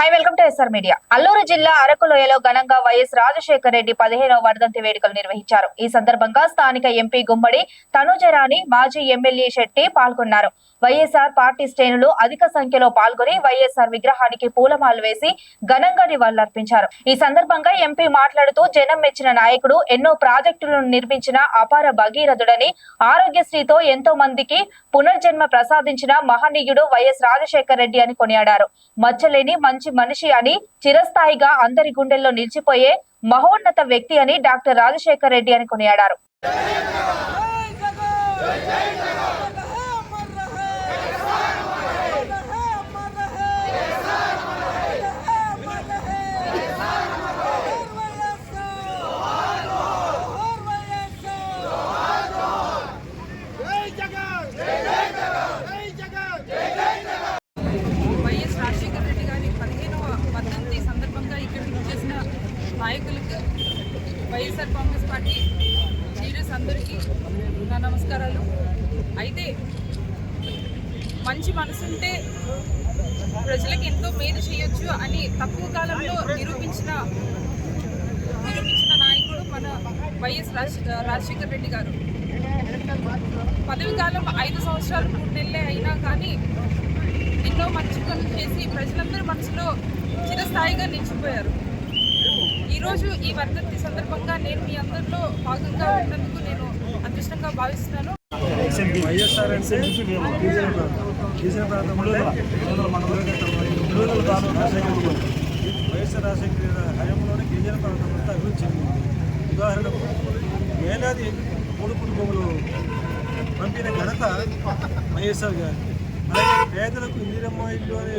Hi welcome to SR media. Alluri జిల్లా అరకులోయలో ఘనంగా వైఎస్ రాజశేఖర రెడ్డి 15వ వర్ధంతి వేడుకలు నిర్వహించారు. ఈ సందర్భంగా స్థానిక ఎంపీ గుమ్మడి తనుజరాణి, మాజీ ఎమ్మెల్యే శెట్టి పాల్గొన్నారు. వైఎస్ఆర్ పార్టీ శ్రేణులు అధిక సంఖ్యలో పాల్గొని వైఎస్ఆర్ విగ్రహానికి పూలమాలలు వేసి ఘనంగా నివాళులర్పించారు. ఈ సందర్భంగా ఎంపీ మాట్లాడుతూ జనం మెచ్చిన నాయకుడు, ఎన్నో ప్రాజెక్టులను నిర్మించిన అపార భగీరథుడని, ఆరోగ్యశ్రీతో ఎంతో మందికి పునర్జన్మ ప్రసాదించిన మహనీయుడు వైఎస్ రాజశేఖర రెడ్డి అని కొనియాడారు. మచ్చలేని మంచి మనిషి అని, చిరస్థాయిగా అందరి గుండెల్లో నిలిచిపోయే మహోన్నత వ్యక్తి అని డాక్టర్ రాజశేఖర రెడ్డి అని కొనియాడారు. నాయకులకు, వైఎస్ఆర్ కాంగ్రెస్ పార్టీ లీడర్స్ అందరికీ నా నమస్కారాలు. అయితే మంచి మనసుంటే ప్రజలకు ఎంతో మేలు చేయొచ్చు అని తక్కువ కాలంలో నిరూపించిన నాయకుడు మన వైఎస్ రాజశేఖర రెడ్డి గారు. పదవి కాలం 5 సంవత్సరాలు 3 నెలలే అయినా కానీ ఎన్నో మంచి పనులు చేసి ప్రజలందరి మనసులో చిరస్థాయిగా నిలిచిపోయారు. ఈరోజు ఈ వర్ధంతి సందర్భంగా నేను మీ అందరిలో భాగంగా ఉన్నందుకు నేను అదృష్టంగా భావిస్తున్నాను. వైఎస్ఆర్ రాజశేఖర హయాంలోనే గిరిజన ప్రాంతం అంతా అభివృద్ధి చెందింది. ఉదాహరణకు వేలాది మూడుపుడు భూములు పంపిన ఘనత వైఎస్ఆర్ గారు. అలాగే పేదలకు ఇందిరమ్మ ఇల్లు అని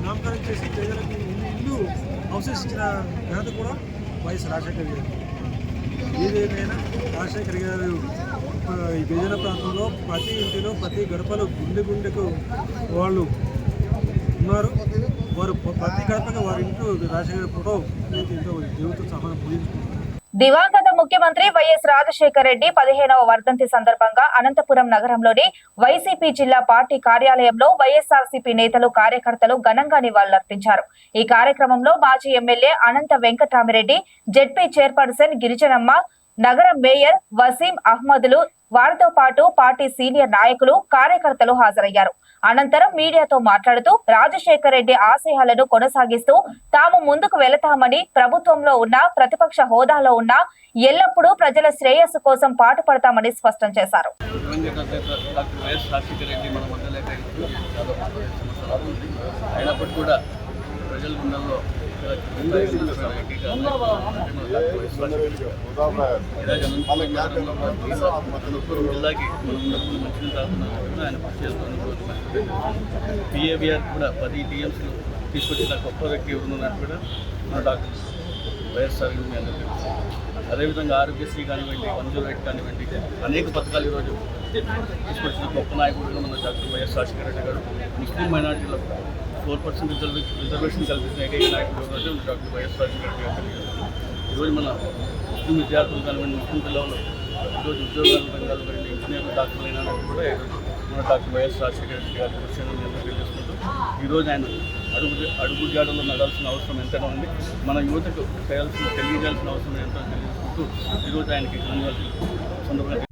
నామకరణం చేసి పేదలకు ఇల్లు అవశేషించిన ఘనత కూడా వైఎస్ రాజశేఖర్ గారు. ఏదేమైనా రాజశేఖర్ గారు ఈ గిరిజన ప్రాంతంలో ప్రతి ఇంటిలో ప్రతి గడపలో గుండెకు వాళ్ళు ఉన్నారు. వారు ప్రతి గడపగా వారి ఇంట్లో రాజశేఖర్ ఫోటో ఎంతో దేవుడితో సమానం పూజించుకుంటారు. దివంగత ముఖ్యమంత్రి వైఎస్ రాజశేఖర రెడ్డి 15వ వర్ధంతి సందర్భంగా అనంతపురం నగరంలోని వైసీపీ జిల్లా పార్టీ కార్యాలయంలో వైఎస్ఆర్సీపీ నేతలు, కార్యకర్తలు ఘనంగా నివాళులర్పించారు. ఈ కార్యక్రమంలో మాజీ ఎమ్మెల్యే అనంత వెంకటరామిరెడ్డి, జెడ్పీ చైర్పర్సన్ గిరిజనమ్మ, నగర మేయర్ వసీం అహ్మద్లు, వారితో పాటు పార్టీ సీనియర్ నాయకులు, కార్యకర్తలు హాజరయ్యారు. అనంతరం మీడియాతో మాట్లాడుతూ రాజశేఖర రెడ్డి ఆశయాలను కొనసాగిస్తూ తాము ముందుకు వెళతామని, ప్రభుత్వంలో ఉన్న ప్రతిపక్ష హోదాలో ఉన్న ఎల్లప్పుడూ ప్రజల శ్రేయస్సు కోసం పాటుపడతామని స్పష్టం చేశారు. జిల్లాకి పిఏబిఆర్ కూడా 10 టీఎంసీలు తీసుకొచ్చిన గొప్ప వ్యక్తి ఉన్నట్టు కూడా మన డాక్టర్ వైఎస్ఆర్ మీ అందరికీ. అదేవిధంగా ఆరోగ్యశ్రీ కానివ్వండి, 108 కానివ్వండి, అనేక పథకాలు ఈరోజు తీసుకొచ్చిన గొప్ప నాయకుడు మన డాక్టర్ వైఎస్ రాజశేఖర రెడ్డి గారు. ముస్లిం మైనార్టీలకు 4% రిజర్వేషన్ కల్పించిన ఏకైక నాయకుడు డాక్టర్ వైఎస్ రాజశేఖర రెడ్డి గారు. ఈరోజు మన ముస్లిం విద్యార్థులు కానివ్వండి, ముస్లిం పిల్లలు ఈరోజు ఉద్యోగాల రంగాలు కానీ ఇంజనీర్లు, డాక్టర్లు అయినా కూడా మన డాక్టర్ వైఎస్ రాజశేఖర రెడ్డి గారి విషయాన్ని తెలియజేసుకుంటూ ఈరోజు ఆయన అడుగు జాడలో నడాల్సిన అవసరం ఎంతైనా ఉంది. మన యువతకు తెలియజేయాల్సిన అవసరం ఎంతో తెలియజేసుకుంటూ ఈరోజు ఆయనకి సందర్భంగా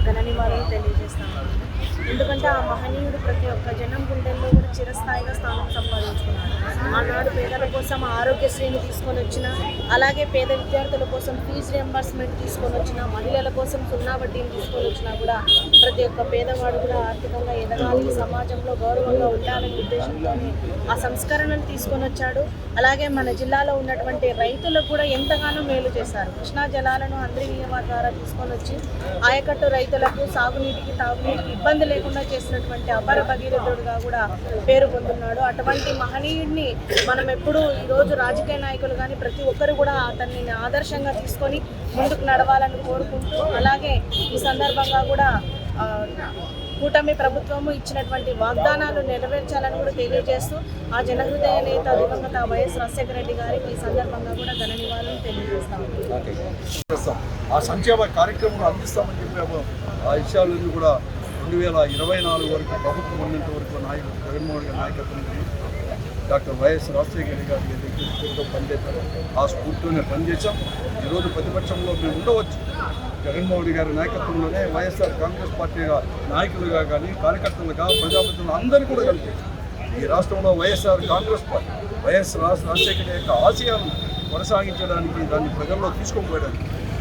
ఘన నివాళులు తెలియజేస్తాను. ఎందుకంటే ఆ మహనీయుడు ప్రతి ఒక్క జనం గుండెల్లో కూడా చిరస్థాయిగా స్థానం సంపాదించుకున్నాడు. ఆనాడు పేదల కోసం ఆరోగ్యశ్రీని తీసుకొని వచ్చిన, అలాగే పేద విద్యార్థుల కోసం ఫీజు రియంబర్స్మెంట్ తీసుకొని వచ్చిన, మహిళల కోసం 0 వడ్డీని తీసుకొని వచ్చినా కూడా ప్రతి ఒక్క పేదవాడు కూడా ఆర్థికంగా ఎదగాలి, సమాజంలో గౌరవంగా ఉండాలనే ఉద్దేశంతోనే ఆ సంస్కరణలు తీసుకొని వచ్చాడు. అలాగే మన జిల్లాలో ఉన్నటువంటి రైతులకు కూడా ఎంతగానో మేలు చేశారు. కృష్ణా జలాలను అంద్రినీయమ ద్వారా తీసుకొని వచ్చి ఆయకట్టు రైతులకు సాగునీటికి, తాగునీటికి ఇబ్బంది లేకుండా చేసినటువంటి అపార భగీరథుడుగా కూడా పేరు పొందున్నాడు. అటువంటి మహనీయుడిని మనం ఎప్పుడూ ఈరోజు రాజకీయ నాయకులు కానీ ప్రతి ఒక్కరు కూడా అతన్ని ఆదర్శంగా తీసుకొని ముందుకు నడవాలని కోరుకుంటూ, అలాగే ఈ సందర్భంగా కూడా కూటమి ప్రభుత్వము ఇచ్చినటువంటి వాగ్దానాలు నెరవేర్చాలని కూడా తెలియజేస్తూ ఆ జనహృదయ నేత దివంగత వైఎస్ రాజశేఖర రెడ్డి గారికి ఈ సందర్భంగా కూడా ఘన నివాళులు తెలియజేస్తాము. ఆ సంక్షేమ కార్యక్రమాలు అందిస్తామని చెప్పాము. ఆ విషయాలన్నీ కూడా 2024 వరకు ప్రభుత్వం ఉన్నంత వరకు నాయకుడు జగన్మోహన్ గారి నాయకత్వం డాక్టర్ వైఎస్ రాజశేఖర రెడ్డి గారు ఏదైతే స్ఫూర్తితో పనిచేశారో ఆ స్ఫూర్తితోనే పనిచేశాం. ఈరోజు ప్రతిపక్షంలో మేము ఉండవచ్చు. జగన్మోహన్ రెడ్డి గారి నాయకత్వంలోనే వైఎస్ఆర్ కాంగ్రెస్ పార్టీ నాయకులుగా కానీ కార్యకర్తలుగా ప్రజాప్రతినిధులు అందరూ కూడా కలిపి ఈ రాష్ట్రంలో వైఎస్ఆర్ కాంగ్రెస్ పార్టీ వైఎస్ రాజశేఖర యొక్క ఆశయాలను కొనసాగించడానికి, దాన్ని ప్రజల్లో తీసుకొని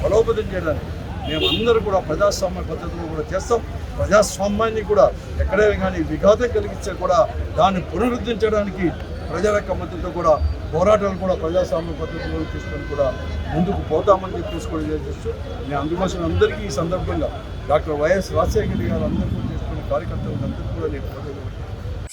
బలోపేతం చేయడానికి మేమందరూ కూడా ప్రజాస్వామ్య పద్ధతిలో కూడా చేస్తాం. ప్రజాస్వామ్యాన్ని కూడా ఎక్కడే కానీ విఘాతం కలిగిస్తే కూడా దాన్ని పునరుద్ధరించడానికి ప్రజల యొక్క మద్దతు కూడా పోరాటాలు కూడా ప్రజాస్వామ్య పద్ధతిలో తీసుకొని కూడా ముందుకు పోతామని చెప్పేసి కూడా చేస్తూ నేను అందుకోసం అందరికీ ఈ సందర్భంగా డాక్టర్ వైఎస్ రాజశేఖర గారు అందరికీ చేసుకున్న కార్యకర్తలందరికీ కూడా నేను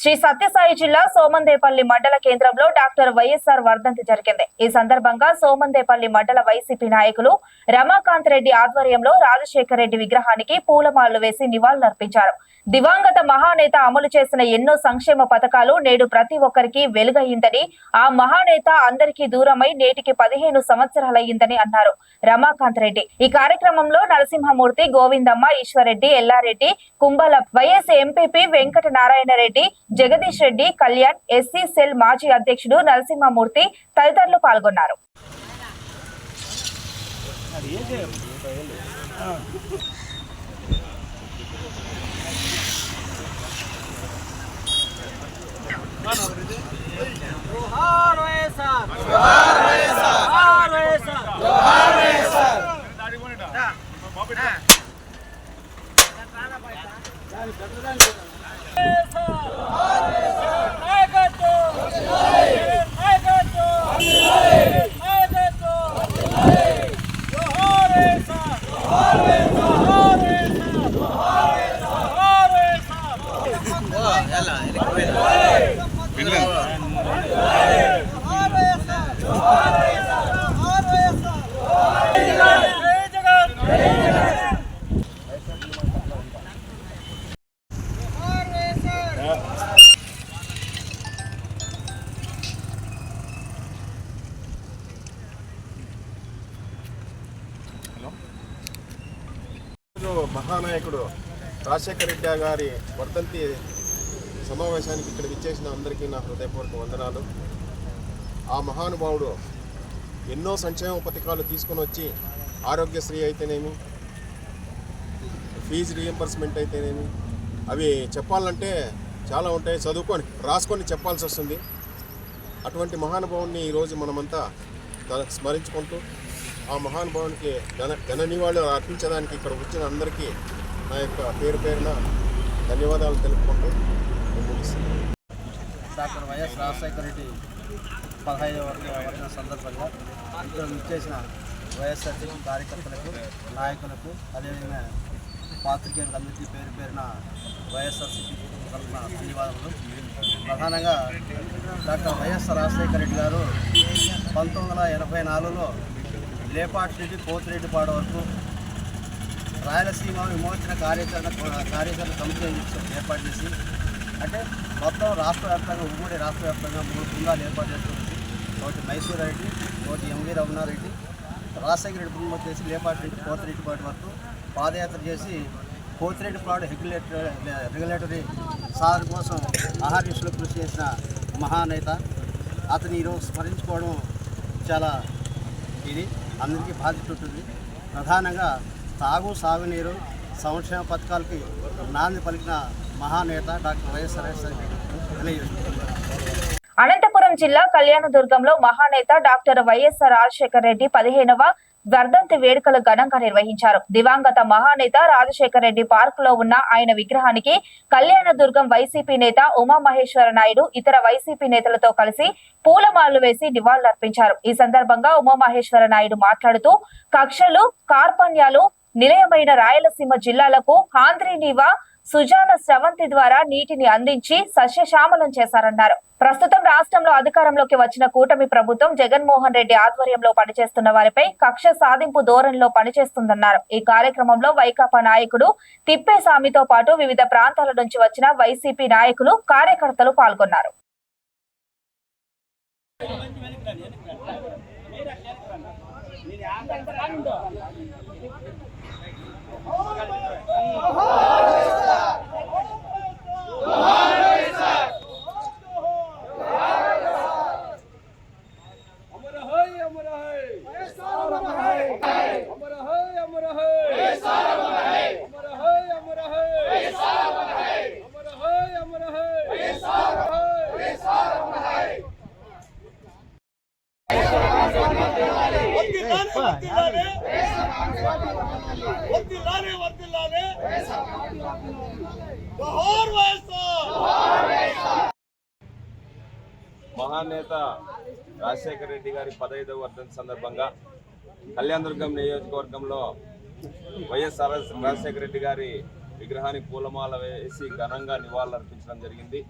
శ్రీ సత్యసాయి జిల్లా సోమందేపల్లి మండల కేంద్రంలో డాక్టర్ వైఎస్ఆర్ వర్ధంతి జరిగింది. ఈ సందర్భంగా సోమందేపల్లి మండల వైసీపీ నాయకులు రమాకాంత్ రెడ్డి ఆధ్వర్యంలో రాజశేఖర రెడ్డి విగ్రహానికి పూలమాలలు వేసి నివాళులర్పించారు. దివంగత మహానేత అమలు చేసిన ఎన్నో సంక్షేమ పథకాలు నేడు ప్రతి ఒక్కరికి వెలుగయ్యిందని, ఆ మహానేత అందరికీ దూరమై నేటికి 15 సంవత్సరాలయ్యిందని అన్నారు రమాకాంత్ రెడ్డి. ఈ కార్యక్రమంలో Narasimhamurthy, Govindamma, Eshwar Reddy, Yella Reddy, Kumbhala, YS MPP Venkata Narayana Reddy, Jagadish Reddy, Kalyan, SC cell మాజీ అధ్యక్షుడు నరసింహమూర్తి తదితరులు పాల్గొన్నారు. మహానాయకుడు రాజశేఖర రెడ్డి గారి వర్ధంతి సమావేశానికి ఇక్కడ విచ్చేసిన అందరికీ నా హృదయపూర్వక వందనాలు. ఆ మహానుభావుడు ఎన్నో సంక్షేమ పథకాలు తీసుకొని వచ్చి ఆరోగ్యశ్రీ అయితేనేమి, ఫీజు రీఎంబర్స్మెంట్ అయితేనేమి, అవి చెప్పాలంటే చాలా ఉంటాయి, చదువుకొని రాసుకొని చెప్పాల్సి వస్తుంది. అటువంటి మహానుభావుని ఈరోజు మనమంతా స్మరించుకుంటూ ఆ మహానుభావునికి ఘన నివాళులు అర్పించడానికి ఇక్కడ వచ్చిన అందరికీ నా యొక్క పేరున ధన్యవాదాలు తెలుపుకుంటూ ముగిస్తున్నాను. డాక్టర్ వైఎస్ రాజశేఖర రెడ్డి 15వ వర్ధంతి సందర్భంగా ఇక్కడ విచ్చేసిన వైఎస్ఆర్సీపీ కార్యకర్తలకు, నాయకులకు, అదేవిధంగా పాత్రికేయులకు అందరికీ పేరున వైఎస్ఆర్సీపీ తరఫున ధన్యవాదాలు. ప్రధానంగా డాక్టర్ వైఎస్ రాజశేఖర రెడ్డి గారు 1984లో లేపాటి నుండి పోతిరెడ్డిపాడు వరకు రాయలసీమ విమోచన కార్యాచరణ కమిటీ ఏర్పాటు చేసి, అంటే మొత్తం రాష్ట్ర వ్యాప్తంగా ఉమ్మడి రాష్ట్ర వ్యాప్తంగా 3 బృందాలు ఏర్పాటు చేసుకుని, ఒకటి మైసూర్ రెడ్డి, ఒకటి ఎంవి రమణారెడ్డి, రాజశేఖర రెడ్డి బృందం చేసి లేపాటి నుండి పోతిరెడ్డిపాడు వరకు పాదయాత్ర చేసి పోతిరెడ్డిపాడు రెగ్యులేటరీ సాధన కోసం ఆహార్యశులు కృషి చేసిన మహానేత. అతని ఈరోజు స్మరించుకోవడం చాలా అందరికీ బాధ్యత ఉంటుంది. ప్రధానంగా సాగునీరు సంక్షేమ పథకాలకి నాంది పలికిన మహానేత డాక్టర్ వైఎస్ అనంతపురం జిల్లా కళ్యాణదుర్గంలో మహానేత డాక్టర్ వైఎస్ రాజశేఖర రెడ్డి 15వ వర్ధంతి వేడుకలు ఘనంగా నిర్వహించారు. దివంగత మహానేత రాజశేఖర రెడ్డి పార్కులో ఉన్న ఆయన విగ్రహానికి కళ్యాణదుర్గం వైసీపీ నేత ఉమామహేశ్వర నాయుడు ఇతర వైసీపీ నేతలతో కలిసి పూలమాలలు వేసి నివాళులర్పించారు. ఈ సందర్భంగా ఉమామహేశ్వర నాయుడు మాట్లాడుతూ కక్షలు, కార్పణ్యాలు నిలయమైన రాయలసీమ జిల్లాలకు ఆంధ్రీనీవా సుజాన స్రవంతి ద్వారా నీటిని అందించి సస్యశ్యామలం చేశారన్నారు. ప్రస్తుతం రాష్ట్రంలో అధికారంలోకి వచ్చిన కూటమి ప్రభుత్వం జగన్మోహన్ రెడ్డి ఆధ్వర్యంలో పనిచేస్తున్న వారిపై కక్ష సాధింపు ధోరణిలో పనిచేస్తుందన్నారు. ఈ కార్యక్రమంలో వైకాపా నాయకుడు తిప్పేస్వామితో పాటు వివిధ ప్రాంతాల నుంచి వచ్చిన వైసీపీ నాయకులు, కార్యకర్తలు పాల్గొన్నారు. మహానేత రాజశేఖర రెడ్డి గారి 15వ వర్ధంతి సందర్భంగా కళ్యాణదుర్గం నియోజకవర్గంలో వైఎస్ఆర్ రాజశేఖర రెడ్డి గారి విగ్రహానికి పూలమాల వేసి ఘనంగా నివాళులర్పించడం జరిగింది.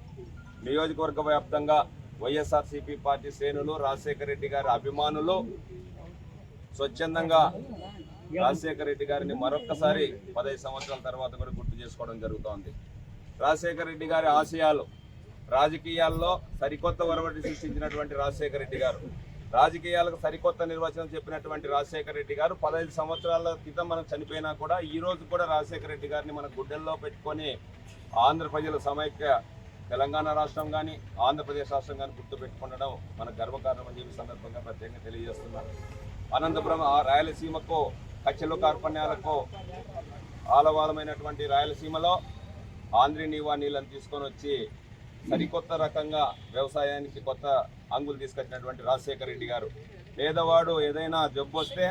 నియోజకవర్గ వ్యాప్తంగా వైఎస్ఆర్సీపీ పార్టీ శ్రేణులు, రాజశేఖర రెడ్డి గారి అభిమానులు స్వచ్ఛందంగా రాజశేఖర రెడ్డి గారిని మరొక్కసారి 15 సంవత్సరాల తర్వాత కూడా గుర్తు చేసుకోవడం జరుగుతోంది. రాజశేఖర రెడ్డి గారి ఆశయాలు, రాజకీయాల్లో సరికొత్త ఒరవడి సృష్టించినటువంటి రాజశేఖర రెడ్డి గారు, రాజకీయాలకు సరికొత్త నిర్వచనం చెప్పినటువంటి రాజశేఖర రెడ్డి గారు 15 సంవత్సరాల క్రితం మనం చనిపోయినా కూడా ఈ రోజు కూడా రాజశేఖర రెడ్డి గారిని మన గుడ్డెల్లో పెట్టుకొని ఆంధ్ర ప్రజల సమైక్య తెలంగాణ రాష్ట్రం కానీ ఆంధ్రప్రదేశ్ రాష్ట్రం కానీ గుర్తుపెట్టుకుండడం మన గర్వకారణం అని చెప్పి సందర్భంగా ప్రత్యేకంగా తెలియజేస్తున్నారు. అనంతపురం రాయలసీమకు కచ్చలు కార్పణ్యాలకు ఆలవాలమైనటువంటి రాయలసీమలో ఆంధ్రీ నీవా నీళ్ళని తీసుకొని వచ్చి సరికొత్త రకంగా వ్యవసాయానికి కొత్త అంగులు తీసుకొచ్చినటువంటి రాజశేఖర రెడ్డి గారు, పేదవాడు ఏదైనా జబ్బు వస్తే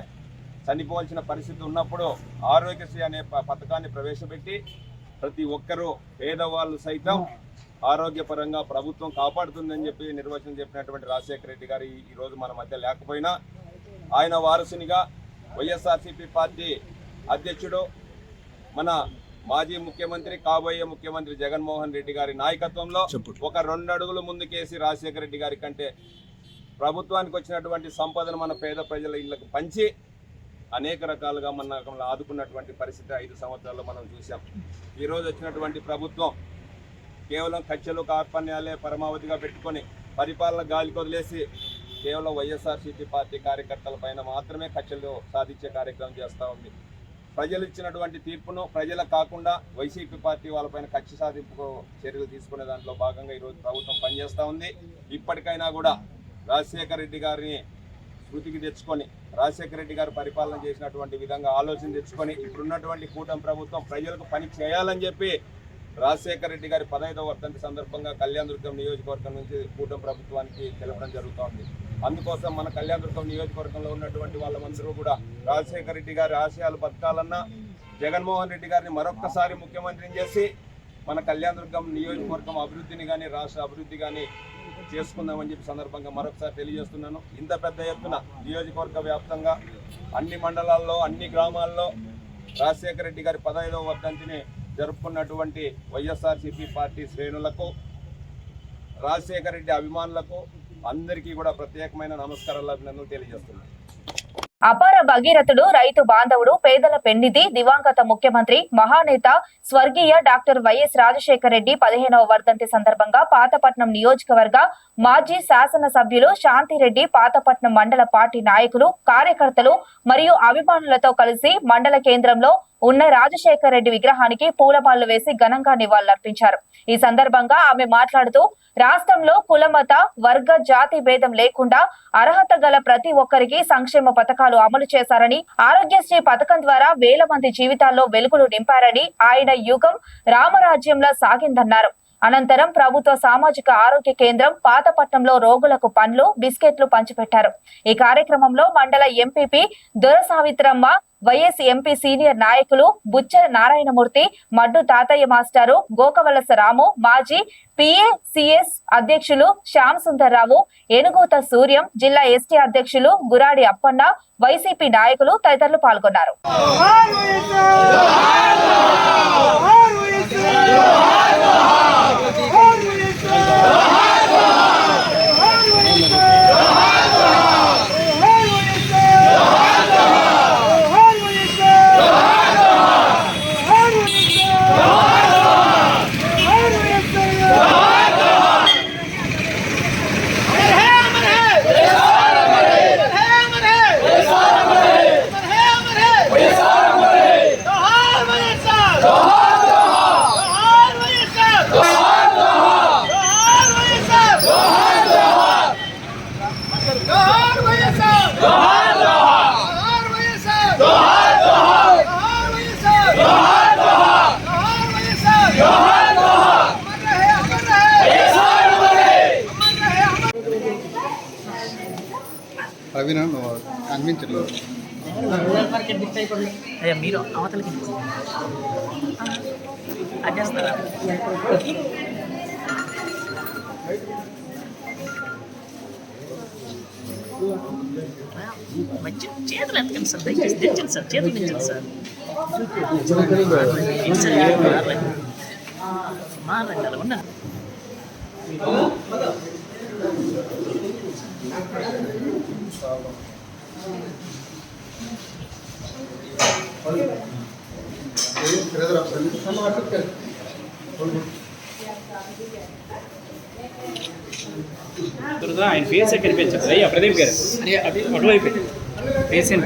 చనిపోవాల్సిన పరిస్థితి ఉన్నప్పుడు ఆరోగ్యశ్రీ అనే పథకాన్ని ప్రవేశపెట్టి ప్రతి ఒక్కరూ పేదవాళ్ళు సైతం ఆరోగ్యపరంగా ప్రభుత్వం కాపాడుతుందని చెప్పి నిర్వచనం చెప్పినటువంటి రాజశేఖర రెడ్డి గారు ఈరోజు మన మధ్య లేకపోయినా ఆయన వారసునిగా వైఎస్ఆర్సీపీ పార్టీ అధ్యక్షుడు, మన మాజీ ముఖ్యమంత్రి, కాబోయే ముఖ్యమంత్రి జగన్మోహన్ రెడ్డి గారి నాయకత్వంలో ఒక 2 అడుగులు ముందుకేసి రాజశేఖర రెడ్డి గారి కంటే ప్రభుత్వానికి వచ్చినటువంటి సంపదను మన పేద ప్రజల ఇళ్లకు పంచి అనేక రకాలుగా మన ఆదుకున్నటువంటి పరిస్థితి 5 సంవత్సరాల్లో మనం చూసాం. ఈరోజు వచ్చినటువంటి ప్రభుత్వం కేవలం కక్షలు కార్పణ్యాలే పరమావధిగా పెట్టుకొని పరిపాలన గాలికి వదిలేసి కేవలం వైఎస్ఆర్సీపీ పార్టీ కార్యకర్తల పైన మాత్రమే కక్షలు సాధించే కార్యక్రమం చేస్తూ ఉంది. ప్రజలు ఇచ్చినటువంటి తీర్పును ప్రజలకు కాకుండా వైసీపీ పార్టీ వాళ్ళపైన కక్ష సాధింపు చర్యలు తీసుకునే దాంట్లో భాగంగా ఈరోజు ప్రభుత్వం పనిచేస్తూ ఉంది. ఇప్పటికైనా కూడా రాజశేఖర రెడ్డి గారిని స్మృతికి తెచ్చుకొని, రాజశేఖర రెడ్డి గారు పరిపాలన చేసినటువంటి విధంగా ఆలోచన తెచ్చుకొని ఇప్పుడున్నటువంటి కూటమి ప్రభుత్వం ప్రజలకు పని చేయాలని చెప్పి రాజశేఖర రెడ్డి గారి 15వ వర్ధంతి సందర్భంగా కళ్యాణదుర్గం నియోజకవర్గం నుంచి కూటమి ప్రభుత్వానికి తెలపడం జరుగుతోంది. అందుకోసం మన కళ్యాణదుర్గం నియోజకవర్గంలో ఉన్నటువంటి వాళ్ళందరూ కూడా రాజశేఖర రెడ్డి గారి ఆశయాలు బతకాలన్నా జగన్మోహన్ రెడ్డి గారిని మరొక్కసారి ముఖ్యమంత్రిని చేసి మన కళ్యాణదుర్గం నియోజకవర్గం అభివృద్ధిని కానీ రాష్ట్ర అభివృద్ధి కానీ చేసుకుందామని చెప్పి సందర్భంగా మరొకసారి తెలియజేస్తున్నాను. ఇంత పెద్ద ఎత్తున నియోజకవర్గ వ్యాప్తంగా అన్ని మండలాల్లో, అన్ని గ్రామాల్లో రాజశేఖర రెడ్డి గారి 15వ వర్ధంతిని జరుపుకున్నటువంటి వైఎస్ఆర్సీపీ పార్టీ శ్రేణులకు, రాజశేఖర రెడ్డి అభిమానులకు అందరికీ కూడా ప్రత్యేకమైన నమస్కారాలు, అభినందనలు తెలియజేస్తున్నాను. అపార భగీరథుడు, రైతు బాంధవుడు, పేదల పెన్నిధి, దివంగత ముఖ్యమంత్రి, మహానేత స్వర్గీయ డాక్టర్ వైఎస్ రాజశేఖర రెడ్డి 15వ వర్ధంతి సందర్భంగా పాతపట్నం నియోజకవర్గ మాజీ శాసనసభ్యులు శాంతిరెడ్డి, పాతపట్నం మండల పార్టీ నాయకులు, కార్యకర్తలు మరియు అభిమానులతో కలిసి మండల కేంద్రంలో ఉన్న రాజశేఖర రెడ్డి విగ్రహానికి పూలమాలలు వేసి ఘనంగా నివాళులర్పించారు. ఈ సందర్భంగా ఆమె మాట్లాడుతూ రాష్ట్రంలో కులమత వర్గ జాతి భేదం లేకుండా అర్హత గల ప్రతి ఒక్కరికి సంక్షేమ పథకాలు అమలు చేశారని, ఆరోగ్యశ్రీ పథకం ద్వారా వేల మంది జీవితాల్లో వెలుగులు నింపారని, ఆయన యుగం రామరాజ్యంలా సాగిందన్నారు. అనంతరం ప్రభుత్వ సామాజిక ఆరోగ్య కేంద్రం పాతపట్నంలో రోగులకు పండ్లు, బిస్కెట్లు పంచిపెట్టారు. ఈ కార్యక్రమంలో మండల ఎంపీపీ దొర సావిత్రమ్మ, వైఎస్ ఎంపీ సీనియర్ నాయకులు బుచ్చల నారాయణమూర్తి, మడ్డు తాతయ్య మాస్టారు, గోకవలస రాము, మాజీ పిఏసిఎస్ అధ్యక్షులు శ్యామ్ సుందర్రావు, ఏనుగూత సూర్యం, జిల్లా ఎస్టీ అధ్యక్షులు గురాడి అప్పన్న, వైసీపీ నాయకులు తదితరులు పాల్గొన్నారు. అవినా అనిపించట్లేదు. అయ్యా మీరు అవతలకి అది చేస్తారా మంచి చేతులు ఎత్తకండి సార్, దయచేసి దించండి సార్, చేతులు దించండి సార్. మారండి అలా ఉన్నా. ఆయన ఫేస్ కనిపించదు. అయ్యా ప్రదీప్ గారు అటువైపు పేషెంట్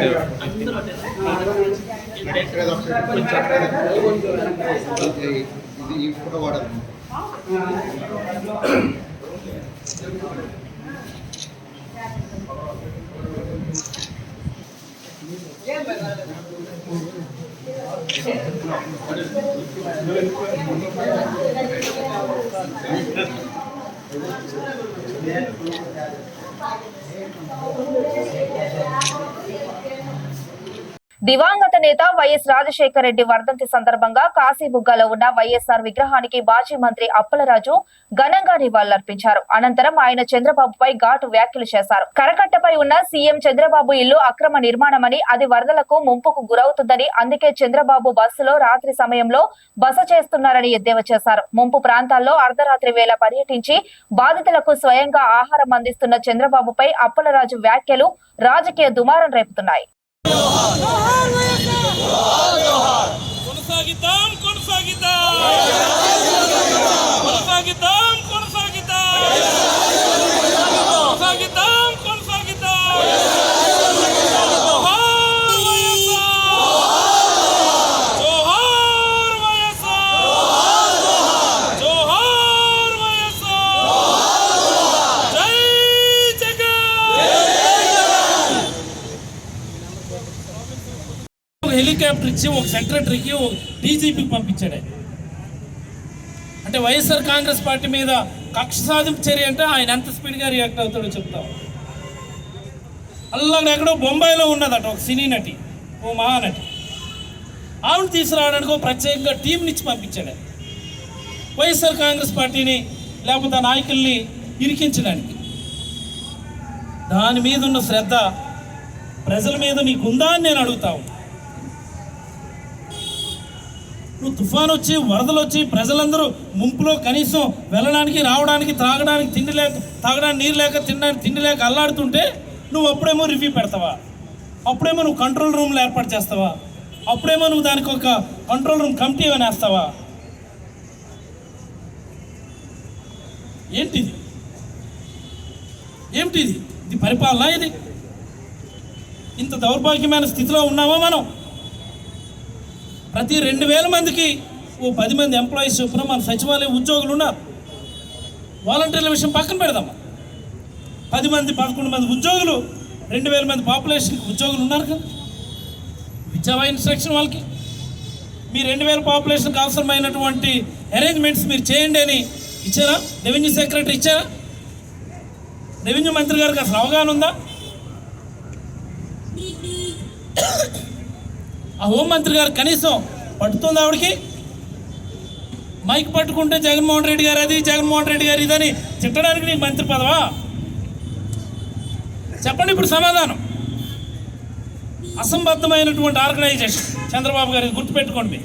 దివంగత నేత వైఎస్ రాజశేఖర రెడ్డి వర్ధంతి సందర్భంగా కాశీబుగ్గలో ఉన్న వైఎస్ఆర్ విగ్రహానికి మాజీ మంత్రి అప్పలరాజు ఘనంగా నివాళులర్పించారు. అనంతరం ఆయన చంద్రబాబుపై ఘాటు వ్యాఖ్యలు చేశారు. కరకట్టపై ఉన్న సీఎం చంద్రబాబు ఇల్లు అక్రమ నిర్మాణమని, అది వరదలకు ముంపుకు గురవుతుందని, అందుకే చంద్రబాబు బస్సులో రాత్రి సమయంలో బస చేస్తున్నారని ఎద్దేవా చేశారు. ముంపు ప్రాంతాల్లో అర్ధరాత్రి వేళ పర్యటించి బాధితులకు స్వయంగా ఆహారం అందిస్తున్న చంద్రబాబుపై అప్పలరాజు వ్యాఖ్యలు రాజకీయ దుమారం రేపుతున్నాయి. కొనసాగిద్దాం కొనసాగిద్దాం కొనసాగిద్దాం కొనసాగిద్దాం కొనసాగిద్దాం కొనసాగిద్దాం జోహార్ వైఎస్ఆర్ జోహార్ వైఎస్ఆర్ జై జగన్. హెలికాప్టర్ ఇచ్చి ఒక సెక్రటరీకి ఒక డీజీపీకి పంపించాడు. అంటే వైఎస్ఆర్ కాంగ్రెస్ పార్టీ మీద కక్ష సాధింపు చర్య అంటే ఆయన ఎంత స్పీడ్గా రియాక్ట్ అవుతాడో చెప్తాం. అలాగే ఎక్కడో బొంబాయిలో ఉన్నదట ఒక సినీ నటి, ఓ మహానటి. ఆవిడ తీసుకురావడానికి ఒక ప్రత్యేకంగా టీంని ఇచ్చి పంపించాడు వైఎస్ఆర్ కాంగ్రెస్ పార్టీని లేకపోతే ఆ నాయకుల్ని ఇరికించడానికి. దాని మీద ఉన్న శ్రద్ధ ప్రజల మీద నీకుందా అని నేను అడుగుతావు. నువ్వు తుఫాను వచ్చి వరదలు వచ్చి ప్రజలందరూ ముంపులో కనీసం వెళ్ళడానికి రావడానికి త్రాగడానికి తిండి లేక, తాగడానికి నీరు లేక, తినడానికి తిండి లేక అల్లాడుతుంటే నువ్వు అప్పుడేమో రివ్యూ పెడతావా, అప్పుడేమో నువ్వు కంట్రోల్ రూమ్లు ఏర్పాటు చేస్తావా, అప్పుడేమో నువ్వు దానికి ఒక కంట్రోల్ రూమ్ కమిటీ అని వేస్తావా? ఏంటిది ఏమిటిది? ఇది పరిపాలన? ఇది ఇంత దౌర్భాగ్యమైన స్థితిలో ఉన్నామా మనం? ప్రతి 2000 మందికి ఓ 10 మంది ఎంప్లాయీస్ చొప్పున మన సచివాలయ ఉద్యోగులు ఉన్నారు. వాలంటీర్ల విషయం పక్కన పెడదామా. 10 మంది 11 మంది ఉద్యోగులు, 2000 మంది పాపులేషన్కి ఉద్యోగులు ఉన్నారు కదా. ఇచ్చావా ఇన్స్ట్రక్షన్ వాళ్ళకి? మీ 2000 పాపులేషన్కి అవసరమైనటువంటి అరేంజ్మెంట్స్ మీరు చేయండి అని ఇచ్చారా? రెవెన్యూ సెక్రటరీ ఇచ్చారా? రెవెన్యూ మంత్రి గారికి అసలు అవగాహన ఉందా? ఆ హోంమంత్రి గారు కనీసం పట్టుతుంది ఆవిడకి? మైక్ పట్టుకుంటే జగన్మోహన్ రెడ్డి గారు అది, జగన్మోహన్ రెడ్డి గారు ఇదని తిట్టడానికి నీకు మంత్రి పదవా? చెప్పండి ఇప్పుడు సమాధానం. అసంబద్ధమైనటువంటి ఆర్గనైజేషన్ చంద్రబాబు గారికి గుర్తుపెట్టుకోండి.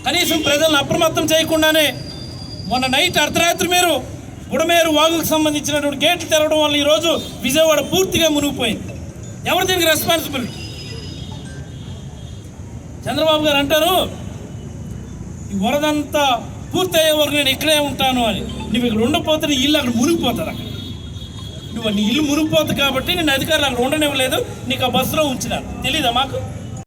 కనీసం ప్రజలను అప్రమత్తం చేయకుండానే మొన్న నైట్ అర్ధరాత్రి మీరు బుడమేరు వాగుకు సంబంధించినటువంటి గేట్లు తెరవడం వల్ల ఈరోజు విజయవాడ పూర్తిగా మునిగిపోయింది. ఎవరు దీనికి రెస్పాన్సిబిలిటీ? చంద్రబాబు గారు అంటారు ఈ వరదంతా పూర్తయ్యే వరకు నేను ఇక్కడే ఉంటాను అని. నువ్వు ఇక్కడ ఉండకపోతే నీ ఇల్లు అక్కడ మునిగిపోతుంది. అక్కడ నువ్వు నీ ఇల్లు మునిగిపోతుంది కాబట్టి నేను అధికారులు అక్కడ ఉండనివ్వలేదు, నీకు ఆ బస్సులో ఉంచినారు. తెలీదా మాకు?